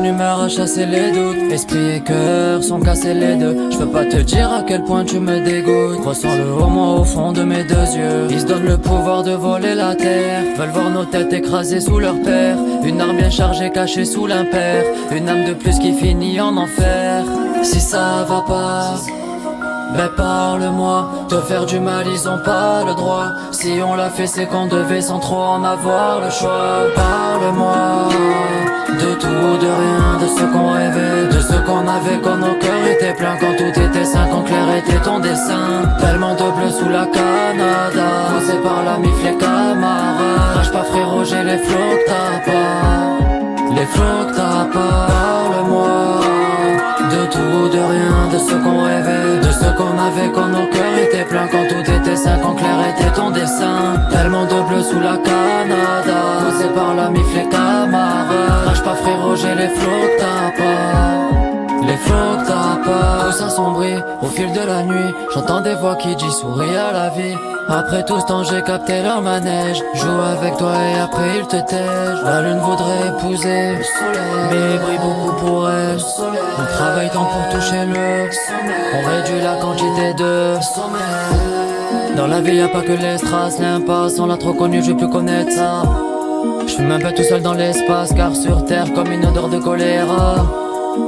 bonne humeur à chasser les doutes. Esprit et cœur sont cassés les deux. Je peux pas te dire à quel point tu me dégoûtes. Ressens-le au moins au fond de mes deux yeux. Ils se donnent le pouvoir de voler la terre. Veulent voir nos têtes écrasées sous leur père. Une arme bien chargée cachée sous l'impair. Une âme de plus qui finit en enfer. Si ça va pas, ben parle-moi. Te faire du mal ils ont pas le droit. Si on l'a fait c'est qu'on devait sans trop en avoir le choix. Parle-moi de tout, de rien, de ce qu'on rêvait, de ce qu'on avait quand nos cœurs étaient pleins, quand tout était sain, quand clair était ton dessin. Tellement de bleu sous la Canada, posé par la mif les camarades. Crache pas frérot, j'ai les flots que t'as pas, les flots que t'as pas. Parle-moi de tout, de rien, de ce qu'on rêvait, de ce qu'on avait quand nos cœurs étaient pleins, quand tout était sain, quand clair était ton dessin. Tellement de bleu sous la Canada, posé par la mif les camarades. Crache pas frérot, j'ai les flots que t'as pas, les flots que t'as pas. Tout s'assombrit au fil de la nuit. J'entends des voix qui disent souris à la vie. Après tout ce temps j'ai capté leur manège. Joue avec toi et après il te tège. La lune voudrait épouser le soleil, mais il brille beaucoup pour elle. On travaille tant pour toucher le sommeil. On réduit la quantité de sommeil. Dans la vie y'a pas que les strass, l'impasse. On l'a trop connu, je veux plus connaître ça. Je fume un peu tout seul dans l'espace, car sur terre comme une odeur de choléra.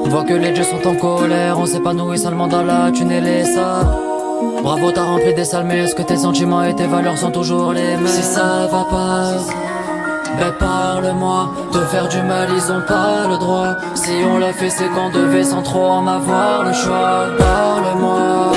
On voit que les dieux sont en colère. On s'épanouit seulement dans la thune et les sables. Bravo t'as rempli des salles, mais est-ce que tes sentiments et tes valeurs sont toujours les mêmes? Si ça va pas, ben parle-moi. Te faire du mal ils ont pas le droit. Si on l'a fait c'est qu'on devait sans trop en avoir le choix. Parle-moi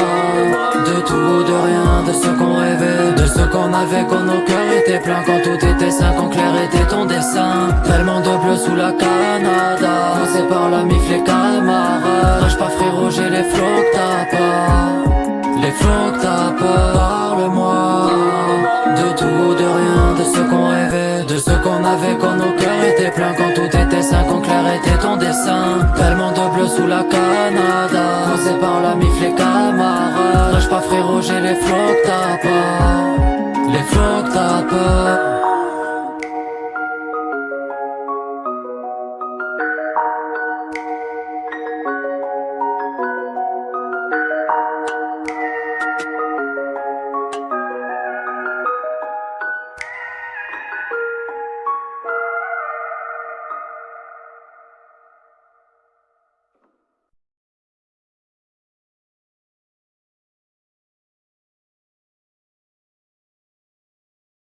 de tout, de rien, de ce qu'on rêvait, de ce qu'on avait quand nos cœurs étaient pleins, quand tout était sain, quand clair était ton dessin. Tellement de bleu sous la Canada, posé par la mif les camarades. Crache pas frérot, j'ai les flots que t'as pas, les flots que t'as pas. Parle-moi de tout, de rien, de ce qu'on rêvait, de ce qu'on avait quand nos cœurs étaient pleins, quand tout était sain, quand clair était ton dessin. Tellement de bleu sous la Canada, posé par la mif les camarades. Crache pas frérot, j'ai les flots que t'as